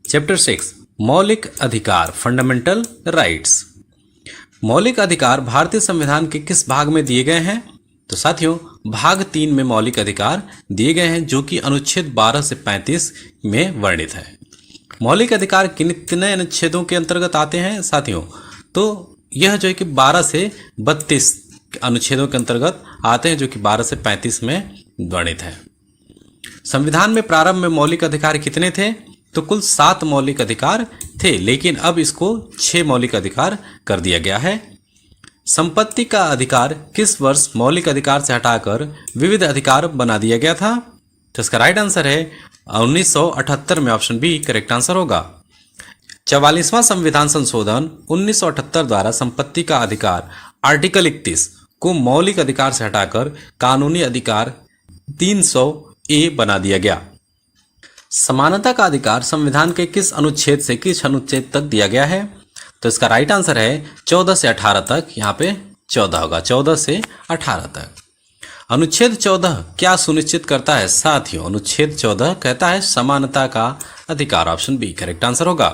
Chapter 6 मौलिक अधिकार fundamental rights. मौलिक अधिकार भारतीय संविधान के किस भाग में दिए गए हैं? तो साथियों भाग 3 में मौलिक अधिकार दिए गए हैं जो कि अनुच्छेद 12 से 35 में वर्णित है। मौलिक अधिकार कितने अनुच्छेदों के अंतर्गत आते हैं साथियों? तो यह जो है कि 12 से 32 अनुच्छेदों के अंतर्गत आते हैं जो कि 12 से 35 में वर्णित है। संविधान में प्रारंभ में मौलिक अधिकार कितने थे? तो कुल 7 मौलिक अधिकार थे, लेकिन अब इसको 6 मौलिक अधिकार कर दिया गया है। संपत्ति का अधिकार किस वर्ष मौलिक अधिकार से हटाकर विविध अधिकार बना दिया गया था? तो इसका राइट आंसर है 1978 में, ऑप्शन बी करेक्ट आंसर होगा। 44वां संविधान संशोधन 1978 द्वारा संपत्ति का अधिकार आर्टिकल 31 को मौलिक अधिकार से हटाकर कानूनी अधिकार 300A बना दिया गया। समानता का अधिकार संविधान के किस अनुच्छेद से किस अनुच्छेद तक दिया गया है? तो इसका राइट आंसर है 14 से 18 तक। यहाँ पे 14 होगा, 14 से 18 तक। अनुच्छेद 14 क्या सुनिश्चित करता है साथियों? अनुच्छेद 14 कहता है समानता का अधिकार, ऑप्शन बी करेक्ट आंसर होगा।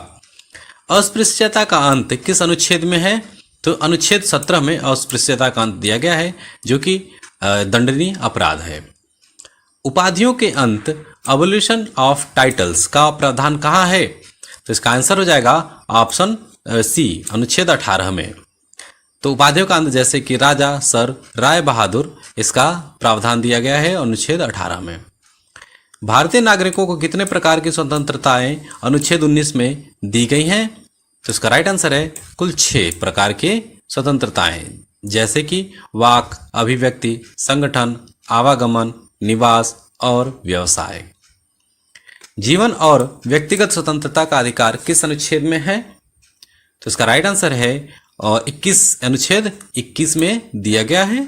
अस्पृश्यता का अंत किस अनुच्छेद में है? तो अनुच्छेद 17 में अस्पृश्यता का अंत दिया गया है जो कि दंडनीय अपराध है। उपाधियों के अंत एवोल्यूशन ऑफ टाइटल्स का प्रावधान कहाँ है? तो इसका आंसर हो जाएगा ऑप्शन सी अनुच्छेद 18 में। तो उपाधियों का अंत जैसे कि राजा, सर, राय बहादुर, इसका प्रावधान दिया गया है अनुच्छेद 18 में। भारतीय नागरिकों को कितने प्रकार की स्वतंत्रताएं अनुच्छेद 19 में दी गई हैं? तो इसका राइट आंसर है कुल 6 प्रकार के स्वतंत्रताएं, जैसे कि वाक, अभिव्यक्ति, संगठन, आवागमन, निवास और व्यवसाय। जीवन और व्यक्तिगत स्वतंत्रता का अधिकार किस अनुच्छेद में है? तो इसका राइट आंसर है 21 अनुच्छेद 21 में दिया गया है।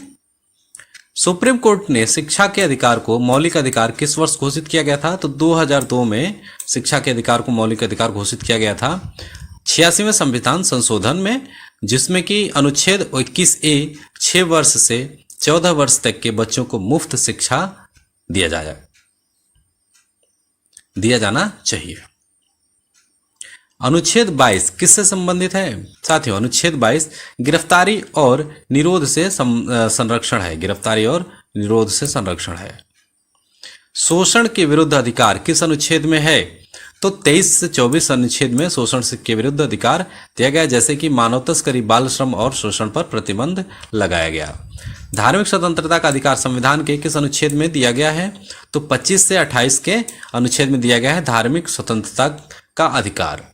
सुप्रीम कोर्ट ने शिक्षा के अधिकार को मौलिक अधिकार किस वर्ष घोषित किया गया था? तो 2002 में शिक्षा के अधिकार को मौलिक अधिकार घोषित किया गया था 86वें संविधान संशोधन में, जिसमें कि अनुच्छेद 21A 6 वर्ष से 14 वर्ष तक के बच्चों को मुफ्त शिक्षा दिया जाना चाहिए। अनुच्छेद 22 किससे संबंधित है साथियों? अनुच्छेद 22 गिरफ्तारी और निरोध से संरक्षण है। गिरफ्तारी और निरोध से संरक्षण है। शोषण के विरुद्ध अधिकार किस अनुच्छेद में है? तो 23 से 24 अनुच्छेद में शोषण के विरुद्ध अधिकार दिया गया, जैसे कि मानव तस्करी, बाल श्रम और शोषण पर प्रतिबंध लगाया गया। धार्मिक स्वतंत्रता का अधिकार संविधान के किस अनुच्छेद में दिया गया है? तो 25 से 28 के अनुच्छेद में दिया गया है धार्मिक स्वतंत्रता का अधिकार।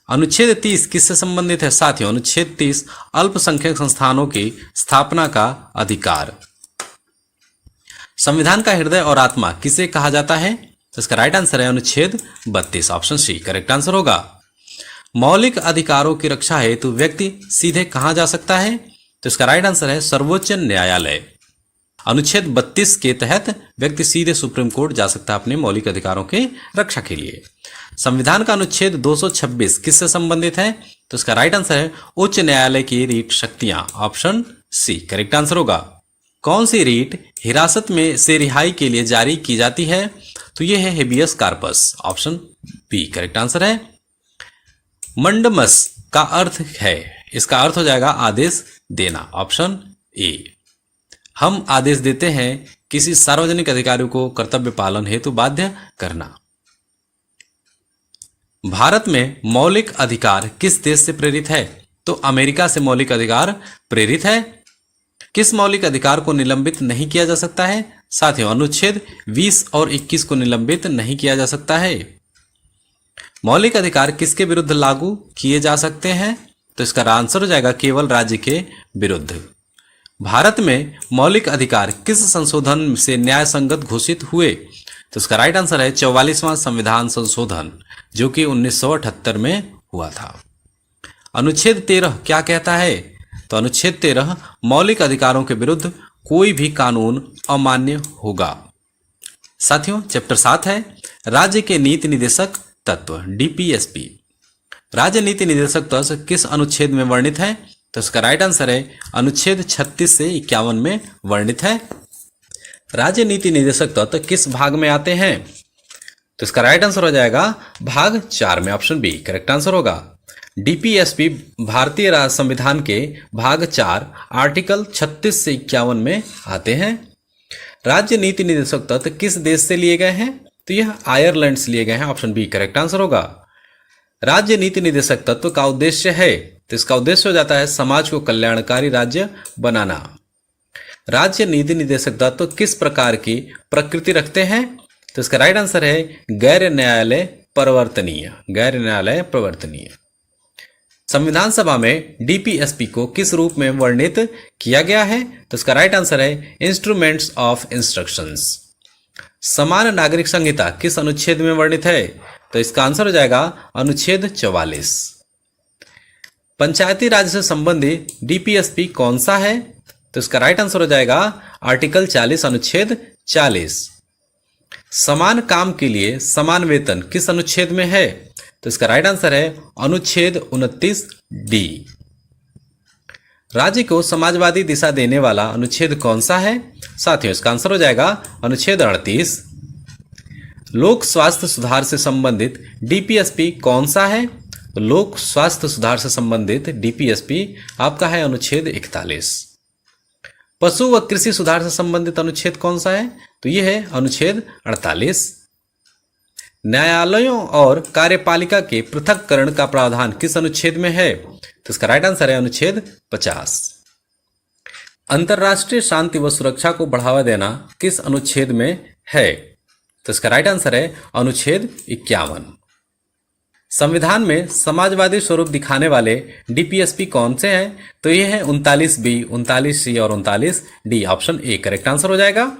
अनुच्छेद 30 किससे संबंधित है साथियों? अनुच्छेद 30 अल्पसंख्यक संस्थानों की स्थापना का अधिकार। संविधान का हृदय और आत्मा किसे कहा जाता है? तो इसका राइट आंसर है अनुच्छेद 32, ऑप्शन सी करेक्ट आंसर होगा। मौलिक अधिकारों की रक्षा हेतु व्यक्ति सीधे कहां जा सकता है? तो इसका राइट आंसर है सर्वोच्च न्यायालय। अनुच्छेद 32 के तहत व्यक्ति सीधे सुप्रीम कोर्ट जा सकता है अपने मौलिक अधिकारों की रक्षा के लिए। संविधान का अनुच्छेद 226 किससे संबंधित है? तो इसका राइट आंसर है उच्च न्यायालय की रीट शक्तियां, ऑप्शन सी करेक्ट आंसर होगा। कौन सी रीट हिरासत में से रिहाई के लिए जारी की जाती है? तो यह है habeas corpus, option B correct answer है। मंडमस का अर्थ है, इसका अर्थ हो जाएगा आदेश देना, ऑप्शन ए। हम आदेश देते हैं किसी सार्वजनिक अधिकारी को कर्तव्य पालन हेतु बाध्य करना। भारत में मौलिक अधिकार किस देश से प्रेरित है? तो अमेरिका से मौलिक अधिकार प्रेरित है। किस मौलिक अधिकार को निलंबित नहीं किया जा सकता है साथियों? अनुच्छेद 20 और 21 को निलंबित नहीं किया जा सकता है। मौलिक अधिकार किसके विरुद्ध लागू किए जा सकते हैं? तो इसका आंसर हो जाएगा केवल राज्य के विरुद्ध। भारत में मौलिक अधिकार किस संशोधन से न्याय संगत घोषित हुए? तो इसका राइट आंसर है 44वां संविधान संशोधन जो कि 1978 में हुआ था। अनुच्छेद 13 क्या कहता है? तो अनुच्छेद 13 मौलिक अधिकारों के विरुद्ध कोई भी कानून अमान्य होगा। साथियों चैप्टर 7 है राज्य के नीति निदेशक तत्व, डीपीएसपी। राज्य नीति निदेशक तत्व किस अनुच्छेद में वर्णित है? तो इसका राइट आंसर है अनुच्छेद 36 से 51 में वर्णित है। राज्य नीति निदेशक तत्व किस भाग में आते हैं? तो तो इसका राइट आंसर हो जाएगा भाग 4 में ऑप्शन बी करेक्ट आंसर होगा। डीपीएसपी भारतीय संविधान के भाग 4 आर्टिकल 36 से 51 में आते हैं। राज्य नीति निर्देशक तत्व किस देश से लिए गए हैं? तो यह आयरलैंड से लिए गए हैं, ऑप्शन बी करेक्ट आंसर होगा। राज्य नीति निर्देशक तत्व का उद्देश्य है, तो इसका उद्देश्य हो जाता है समाज को कल्याणकारी राज्य बनाना। राज्य नीति निर्देशक तत्व किस प्रकार की प्रकृति रखते हैं? तो इसका राइट आंसर है गैर न्यायालय प्रवर्तनीय, गैर न्यायालय प्रवर्तनीय। संविधान सभा में डीपीएसपी को किस रूप में वर्णित किया गया है? तो इसका राइट आंसर है इंस्ट्रूमेंट्स ऑफ इंस्ट्रक्शंस। समान नागरिक संहिता किस अनुच्छेद में वर्णित है? तो इसका आंसर हो जाएगा अनुच्छेद 44। पंचायती राज से संबंधित डीपीएसपी कौन सा है? तो इसका राइट आंसर हो जाएगा आर्टिकल 40 अनुच्छेद 40। समान काम के लिए समान वेतन किस अनुच्छेद में है? तो इसका राइट आंसर है अनुच्छेद 29 डी। राज्य को समाजवादी दिशा देने वाला अनुच्छेद कौन सा है? साथियों इसका आंसर हो जाएगा अनुच्छेद 38। लोक स्वास्थ्य सुधार से संबंधित डीपीएसपी कौन सा है? तो लोक स्वास्थ्य सुधार से संबंधित डीपीएसपी आपका है अनुच्छेद 41। पशु व कृषि सुधार से संबंधित अनुच्छेद कौन सा है? तो यह है अनुच्छेद 48। न्यायालयों और कार्यपालिका के पृथक्करण का प्रावधान किस अनुच्छेद में है? तो इसका राइट आंसर है अनुच्छेद 50। अंतर्राष्ट्रीय शांति व सुरक्षा को बढ़ावा देना किस अनुच्छेद में है? तो इसका राइट आंसर है अनुच्छेद 51। संविधान में समाजवादी स्वरूप दिखाने वाले डीपीएसपी कौन से हैं? तो ये है 39 बी, 39 सी और 39 D, option A correct answer हो जाएगा।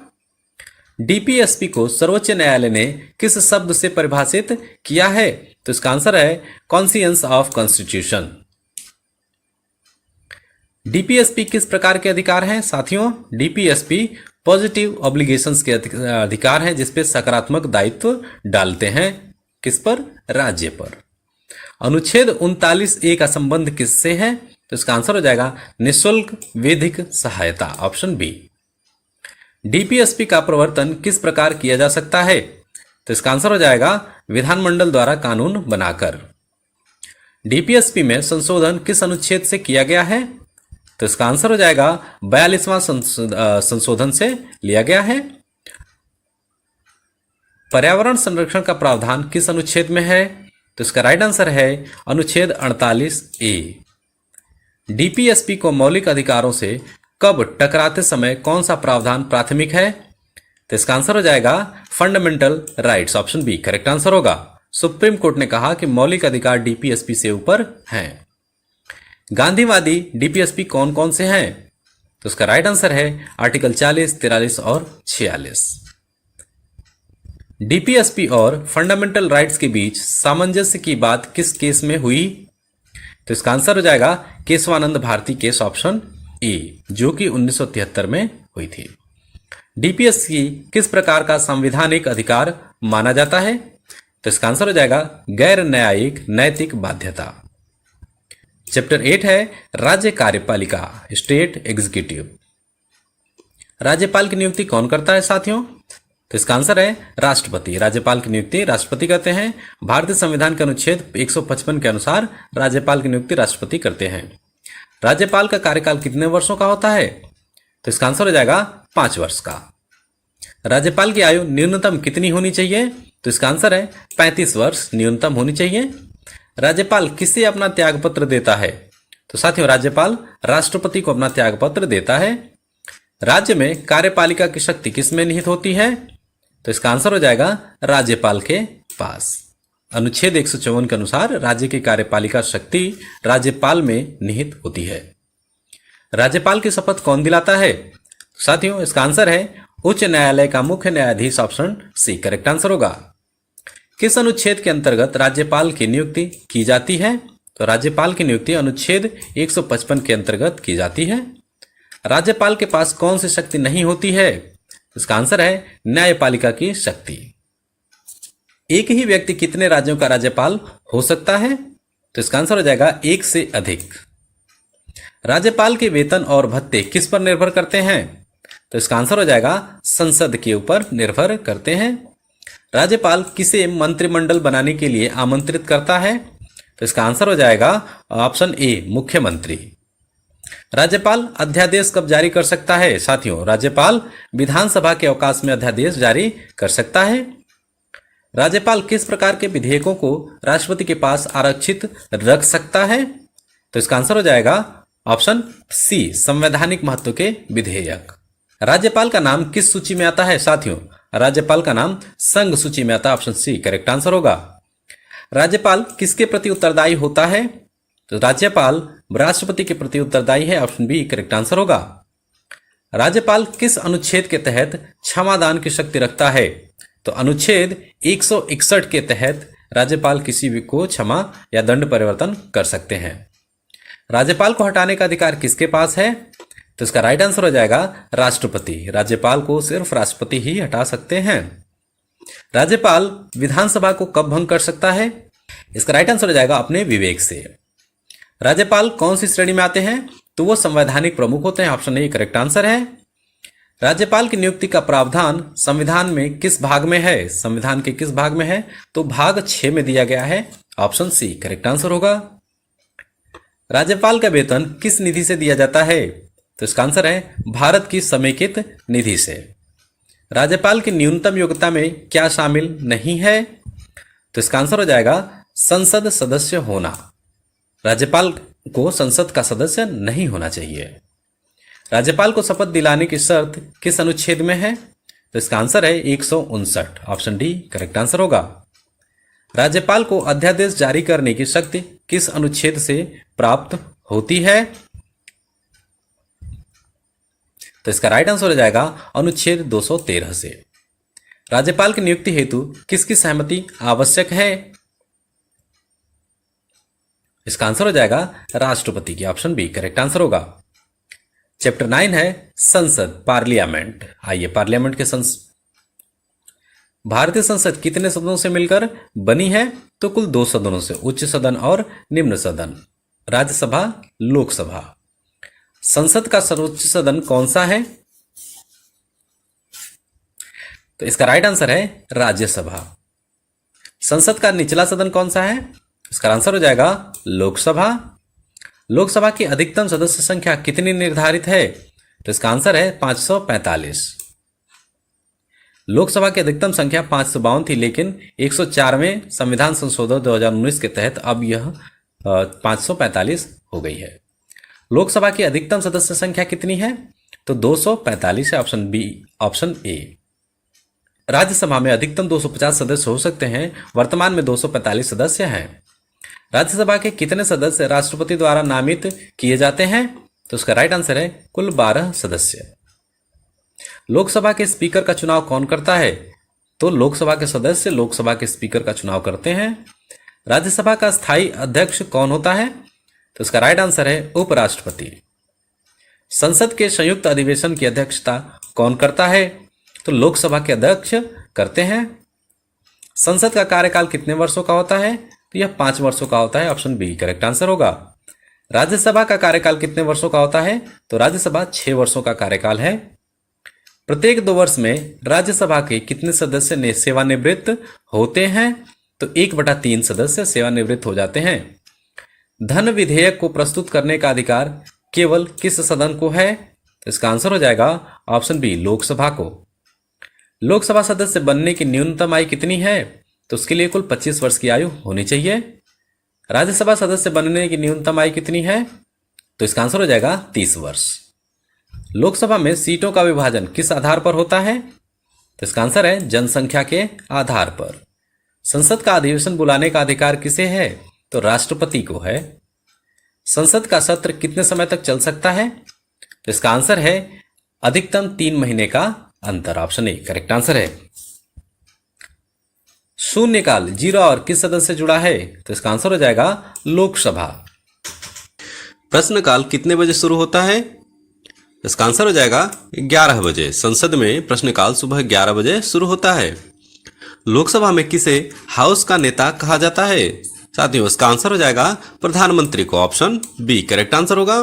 डीपीएसपी को सर्वोच्च न्यायालय ने किस शब्द से परिभाषित किया है? तो इसका आंसर है कॉन्सियंस ऑफ कॉन्स्टिट्यूशन। डीपीएसपी किस प्रकार के अधिकार हैं? साथियों डीपीएसपी पॉजिटिव ऑब्लिगेशंस के अधिकार हैं, जिसपे सकारात्मक दायित्व डालते हैं। किस पर? राज्य पर। अनुच्छेद 39A का संबंध किससे है? तो इसका आंसर हो जाएगा निःशुल्क विधिक सहायता, ऑप्शन बी। डीपीएसपी का प्रवर्तन किस प्रकार किया जा सकता है? तो इसका आंसर हो जाएगा विधानमंडल द्वारा कानून बनाकर। डीपीएसपी में संशोधन किस अनुच्छेद से किया गया है? तो इसका आंसर हो जाएगा 42वां संशोधन से लिया गया है। पर्यावरण संरक्षण का प्रावधान किस अनुच्छेद में है? तो इसका राइट आंसर है अनुच्छेद 48A। डीपीएसपी को मौलिक अधिकारों से कब टकराते समय कौन सा प्रावधान प्राथमिक है? तो इसका आंसर हो जाएगा fundamental rights, option B correct answer होगा। सुप्रीम कोर्ट ने कहा कि मौलिक अधिकार डीपीएसपी से ऊपर हैं। गांधीवादी डीपीएसपी कौन कौन से हैं? तो इसका राइट आंसर है आर्टिकल 40, 43 और 46। डीपीएसपी और फंडामेंटल राइट्स के बीच सामंजस्य की बात किस केस में हुई? तो इसका आंसर हो जाएगा Keshavananda Bharati case, option A, जो कि 1973 में हुई थी। डीपीएसपी किस प्रकार का संवैधानिक अधिकार माना जाता है? तो इसका आंसर हो जाएगा गैर न्यायिक नैतिक बाध्यता। चैप्टर 8 है राज्य कार्यपालिका, स्टेट एग्जीक्यूटिव। राज्यपाल की नियुक्ति कौन करता है साथियों? तो इसका आंसर है राष्ट्रपति। राज्यपाल की नियुक्ति राष्ट्रपति करते हैं। भारतीय संविधान के अनुच्छेद 155 के अनुसार राज्यपाल की नियुक्ति राष्ट्रपति करते हैं। राज्यपाल का कार्यकाल कितने वर्षों का होता है? तो इसका आंसर हो जाएगा 5 वर्ष का। राज्यपाल की आयु न्यूनतम कितनी होनी चाहिए? तो इसका आंसर है 35 वर्ष न्यूनतम होनी चाहिए। राज्यपाल किसे अपना त्यागपत्र देता है? तो साथियों राज्यपाल राष्ट्रपति को अपना त्यागपत्र देता है। राज्य में कार्यपालिका की शक्ति किसमें निहित होती है? तो इसका आंसर हो जाएगा राज्यपाल के पास। अनुच्छेद 154 के अनुसार राज्य की कार्यपालिका शक्ति राज्यपाल में निहित होती है। राज्यपाल की शपथ कौन दिलाता है? साथियों इसका आंसर है उच्च न्यायालय का मुख्य न्यायाधीश, ऑप्शन सी करेक्ट आंसर होगा। किस अनुच्छेद के अंतर्गत राज्यपाल की नियुक्ति की जाती है? तो राज्यपाल की नियुक्ति अनुच्छेद 155 के अंतर्गत की जाती है। राज्यपाल के पास कौन सी शक्ति नहीं होती है? इसका आंसर है न्यायपालिका की शक्ति। एक ही व्यक्ति कितने राज्यों का राज्यपाल हो सकता है? तो इसका आंसर हो जाएगा 1 से अधिक। राज्यपाल के वेतन और भत्ते किस पर निर्भर करते हैं? तो इसका आंसर हो जाएगा संसद के ऊपर निर्भर करते हैं। राज्यपाल किसे मंत्रिमंडल बनाने के लिए आमंत्रित करता है? तो इसका आंसर हो जाएगा ऑप्शन ए, मुख्यमंत्री। राज्यपाल अध्यादेश कब जारी कर सकता है? साथियों, राज्यपाल विधानसभा के अवकाश में अध्यादेश जारी कर सकता है। राज्यपाल किस प्रकार के विधेयकों को राष्ट्रपति के पास आरक्षित रख सकता है? तो इसका आंसर हो जाएगा ऑप्शन सी, संवैधानिक महत्व के विधेयक। राज्यपाल का नाम किस सूची में आता है? साथियों, राज्यपाल का नाम संघ सूची में आता है। ऑप्शन सी करेक्ट आंसर होगा। राज्यपाल किसके प्रति उत्तरदायी होता है? तो राज्यपाल राष्ट्रपति के प्रति उत्तरदायी है। ऑप्शन बी करेक्ट आंसर होगा। राज्यपाल किस अनुच्छेद के तहत क्षमादान की शक्ति रखता है? तो अनुच्छेद 161 के तहत राज्यपाल किसी भी को क्षमा या दंड परिवर्तन कर सकते हैं। राज्यपाल को हटाने का अधिकार किसके पास है? तो इसका राइट आंसर हो जाएगा राष्ट्रपति। राज्यपाल को सिर्फ राष्ट्रपति ही हटा सकते हैं। राज्यपाल विधानसभा को कब भंग कर सकता है? इसका राइट आंसर हो जाएगा अपने विवेक से। राज्यपाल कौन सी श्रेणी में आते हैं? तो वो संवैधानिक प्रमुख होते हैं। ऑप्शन ए करेक्ट आंसर है। राज्यपाल की नियुक्ति का प्रावधान संविधान में किस भाग में है? संविधान के किस भाग में है? तो भाग 6 में दिया गया है। ऑप्शन सी करेक्ट आंसर होगा। राज्यपाल का वेतन किस निधि से दिया जाता है? तो इसका आंसर है भारत की समेकित निधि से। राज्यपाल की न्यूनतम योग्यता में क्या शामिल नहीं है? तो इसका आंसर हो जाएगा संसद सदस्य होना। राज्यपाल को संसद का सदस्य नहीं होना चाहिए। राज्यपाल को शपथ दिलाने की शर्त किस अनुच्छेद में है? तो इसका आंसर है 159। ऑप्शन डी करेक्ट आंसर होगा। राज्यपाल को अध्यादेश जारी करने की शक्ति किस अनुच्छेद से प्राप्त होती है? तो इसका राइट आंसर हो जाएगा अनुच्छेद 213 से। राज्यपाल की नियुक्ति हेतु किसकी सहमति आवश्यक है? इसका आंसर हो जाएगा राष्ट्रपति की। ऑप्शन बी करेक्ट आंसर होगा। चैप्टर 9 है संसद, पार्लियामेंट। आइए पार्लियामेंट के भारतीय संसद कितने सदनों से मिलकर बनी है? तो कुल 2 सदनों से, उच्च सदन और निम्न सदन। राज्यसभा, लोकसभा। संसद का सर्वोच्च सदन कौन सा है? तो इसका राइट आंसर है राज्यसभा। संसद का निचला सदन कौन सा है? इसका आंसर हो जाएगा लोकसभा। लोकसभा की अधिकतम सदस्य संख्या कितनी निर्धारित है? तो इसका आंसर है 545। लोकसभा की अधिकतम संख्या 552 थी, लेकिन 104वें संविधान संशोधन 2019 के तहत अब यह 545 हो गई है। लोकसभा की अधिकतम सदस्य संख्या कितनी है? तो 245 है। Option B, option A. Rajya Sabha में अधिकतम 250 सदस्य हो सकते हैं। वर्तमान में 245 सदस्य हैं। राज्यसभा के कितने सदस्य राष्ट्रपति द्वारा नामित किए जाते हैं? तो उसका राइट आंसर है कुल 12 सदस्य। लोकसभा के स्पीकर का चुनाव कौन करता है? तो लोकसभा के सदस्य लोकसभा के स्पीकर का चुनाव करते हैं। राज्यसभा का स्थायी अध्यक्ष कौन होता है? तो इसका राइट आंसर है उपराष्ट्रपति। संसद के संयुक्त अधिवेशन की अध्यक्षता कौन करता है? तो लोकसभा के अध्यक्ष करते हैं। संसद का कार्यकाल कितने वर्षों का होता है? तो यह 5 वर्षों का होता है। ऑप्शन बी करेक्ट आंसर होगा। राज्यसभा का कार्यकाल कितने वर्षों का होता है? तो राज्यसभा 6 वर्षों का कार्यकाल है। प्रत्येक 2 वर्ष में राज्यसभा के कितने सदस्य सेवानिवृत्त होते हैं? तो 1/3 सदस्य सेवानिवृत्त हो जाते हैं। धन विधेयक को प्रस्तुत करने का अधिकार केवल किस सदन को है? तो इसका आंसर हो जाएगा ऑप्शन बी, लोकसभा को। लोकसभा सदस्य बनने की न्यूनतम आयु कितनी है? तो उसके लिए कुल 25 वर्ष की आयु होनी चाहिए। राज्यसभा सदस्य बनने की न्यूनतम आयु कितनी है? तो इसका आंसर हो जाएगा 30 वर्ष। लोकसभा में सीटों का विभाजन किस आधार पर होता है? तो इसका आंसर है जनसंख्या के आधार पर। संसद का अधिवेशन बुलाने का अधिकार किसे है? तो राष्ट्रपति को है। संसद का सत्र कितने समय तक चल सकता है? तो इसका आंसर है अधिकतम 3 महीने का अंतर। ऑप्शन ए करेक्ट आंसर है। शून्यकाल 0 और किस सदन से जुड़ा है? तो इसका आंसर हो जाएगा लोकसभा। प्रश्नकाल कितने बजे शुरू होता है? इसका आंसर हो जाएगा 11 बजे। संसद में प्रश्नकाल सुबह 11 बजे शुरू होता है। लोकसभा में किसे हाउस का नेता कहा जाता है? साथियों, इसका आंसर हो जाएगा प्रधानमंत्री को। ऑप्शन बी करेक्ट आंसर होगा।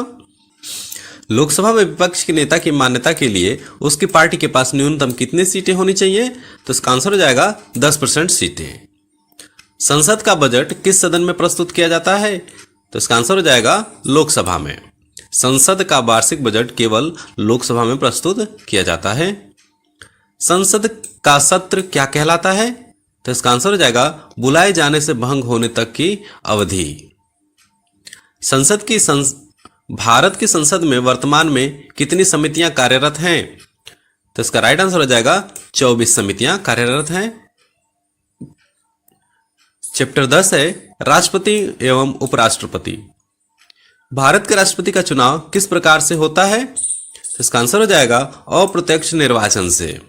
लोकसभा में विपक्ष के नेता की मान्यता के लिए उसकी पार्टी के पास न्यूनतम कितनी सीटें होनी चाहिए? तो इसका आंसर हो जाएगा 10% सीटें। संसद का बजट किस सदन में प्रस्तुत किया जाता है? तो इसका आंसर हो जाएगा लोकसभा में। संसद का वार्षिक बजट केवल लोकसभा में प्रस्तुत किया जाता है। संसद का सत्र क्या कहलाता है? तो इसका आंसर हो जाएगा बुलाए जाने से भंग होने तक की अवधि। भारत की संसद में वर्तमान में कितनी समितियां कार्यरत हैं? तो इसका राइट आंसर हो जाएगा 24 समितियां कार्यरत हैं। चैप्टर 10 है राष्ट्रपति एवं उपराष्ट्रपति। भारत के राष्ट्रपति का चुनाव किस प्रकार से होता है? तो इसका आंसर हो जाएगा अप्रत्यक्ष निर्वाचन से।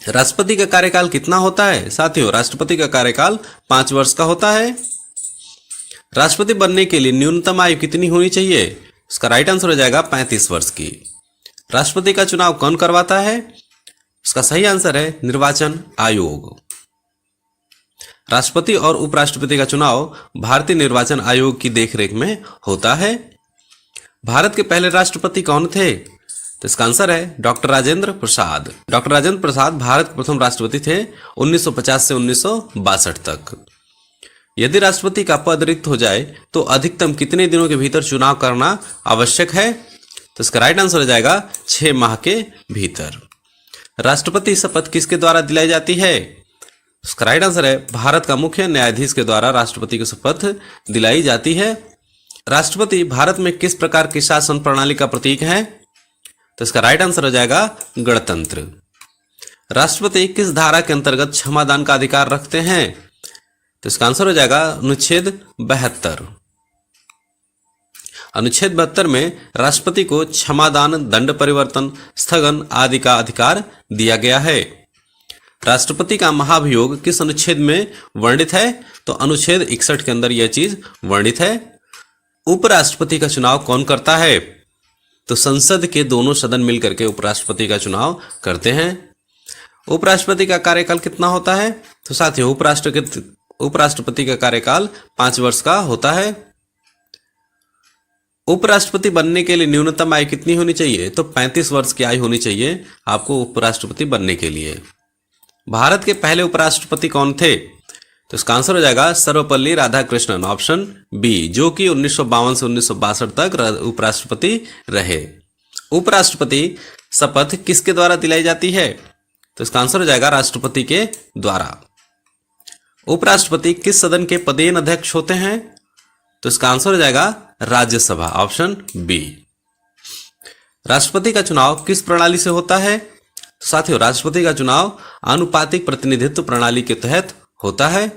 राष्ट्रपति का कार्यकाल कितना होता है? साथियों, राष्ट्रपति का कार्यकाल 5 वर्ष का होता है। राष्ट्रपति बनने के लिए न्यूनतम आयु कितनी होनी चाहिए? इसका राइट आंसर हो जाएगा 35 वर्ष की। राष्ट्रपति का चुनाव कौन करवाता है? इसका सही आंसर है निर्वाचन आयोग। राष्ट्रपति और उपराष्ट्रपति का चुनाव भारतीय निर्वाचन आयोग की देखरेख में होता है। भारत के पहले राष्ट्रपति कौन थे? तो इसका आंसर है डॉक्टर राजेंद्र प्रसाद। डॉक्टर राजेंद्र प्रसाद भारत के प्रथम राष्ट्रपति थे 1950 से 1962 तक। यदि राष्ट्रपति का पद रिक्त हो जाए तो अधिकतम कितने दिनों के भीतर चुनाव करना आवश्यक है? तो इसका राइट आंसर हो जाएगा 6 माह के भीतर। राष्ट्रपति शपथ किसके द्वारा दिलाई जाती है? इसका राइट आंसर है भारत का मुख्य न्यायाधीश के द्वारा राष्ट्रपति की शपथ दिलाई जाती है। राष्ट्रपति भारत में किस प्रकार की शासन प्रणाली का प्रतीक है? तो इसका राइट आंसर हो जाएगा गणतंत्र। राष्ट्रपति किस धारा के अंतर्गत क्षमादान का अधिकार रखते हैं? तो इसका आंसर हो जाएगा अनुच्छेद 72। अनुच्छेद 72 में राष्ट्रपति को क्षमादान, दंड परिवर्तन, स्थगन आदि का अधिकार दिया गया है। राष्ट्रपति का महाभियोग किस अनुच्छेद में वर्णित है? तो अनुच्छेद 61 के अंदर यह चीज वर्णित है। उपराष्ट्रपति का चुनाव कौन करता है? तो संसद के दोनों सदन मिलकर के उपराष्ट्रपति का चुनाव करते हैं। उपराष्ट्रपति का कार्यकाल कितना होता है? तो साथियों, उपराष्ट्रपति का कार्यकाल 5 वर्ष का होता है। उपराष्ट्रपति बनने के लिए न्यूनतम आयु कितनी होनी चाहिए? तो 35 वर्ष की आयु होनी चाहिए आपको उपराष्ट्रपति बनने के लिए। भारत के पहले उपराष्ट्रपति कौन थे? तो इसका आंसर हो जाएगा सर्वपल्ली राधाकृष्णन, ऑप्शन बी, जो कि 1952 से 1962 तक उपराष्ट्रपति रहे। उपराष्ट्रपति शपथ किसके द्वारा दिलाई जाती है? तो इसका आंसर हो जाएगा राष्ट्रपति के द्वारा। उपराष्ट्रपति किस सदन के पदेन अध्यक्ष होते हैं? तो इसका आंसर हो जाएगा राज्यसभा, ऑप्शन बी। राष्ट्रपति का चुनाव किस प्रणाली से होता है? साथियों, राष्ट्रपति का चुनाव आनुपातिक प्रतिनिधित्व प्रणाली के तहत होता है।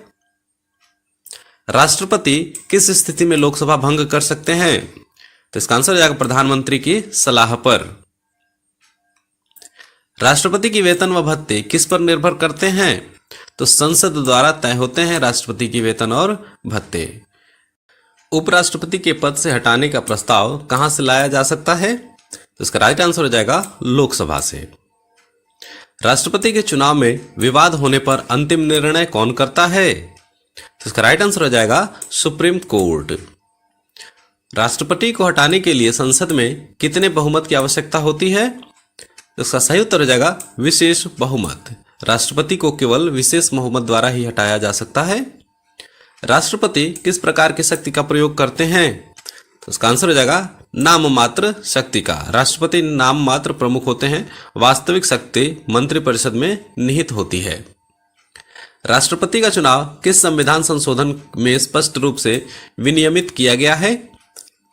राष्ट्रपति किस स्थिति में लोकसभा भंग कर सकते हैं? तो इसका आंसर हो जाएगा प्रधानमंत्री की सलाह पर। राष्ट्रपति की वेतन व भत्ते किस पर निर्भर करते हैं? तो संसद द्वारा तय होते हैं राष्ट्रपति की वेतन और भत्ते। उपराष्ट्रपति के पद से हटाने का प्रस्ताव कहां से लाया जा सकता है? तो इसका राइट आंसर हो जाएगा लोकसभा से। राष्ट्रपति के चुनाव में विवाद होने पर अंतिम निर्णय कौन करता है? तो इसका राइट आंसर हो जाएगा सुप्रीम कोर्ट। राष्ट्रपति को हटाने के लिए संसद में कितने बहुमत की आवश्यकता होती है? तो इसका सही उत्तर हो जाएगा विशेष बहुमत। राष्ट्रपति को केवल विशेष बहुमत द्वारा ही हटाया जा सकता है। राष्ट्रपति किस प्रकार की शक्ति का प्रयोग करते हैं? तो इसका आंसर हो जाएगा नाम मात्र शक्ति का। राष्ट्रपति नाम मात्र प्रमुख होते हैं, वास्तविक शक्ति मंत्रिपरिषद में निहित होती है। राष्ट्रपति का चुनाव किस संविधान संशोधन में स्पष्ट रूप से विनियमित किया गया है?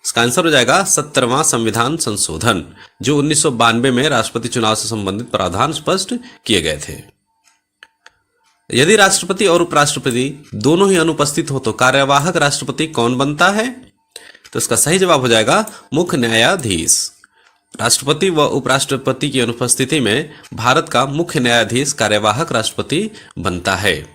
इसका आंसर हो जाएगा 70वां संविधान संशोधन, जो 1992 में राष्ट्रपति चुनाव से संबंधित प्रावधान स्पष्ट किए गए थे। यदि राष्ट्रपति और उपराष्ट्रपति दोनों ही अनुपस्थित हो तो कार्यवाहक राष्ट्रपति कौन बनता है? तो इसका सही जवाब हो जाएगा मुख्य न्यायाधीश। राष्ट्रपति व उपराष्ट्रपति की अनुपस्थिति में भारत का मुख्य न्यायाधीश कार्यवाहक राष्ट्रपति बनता है।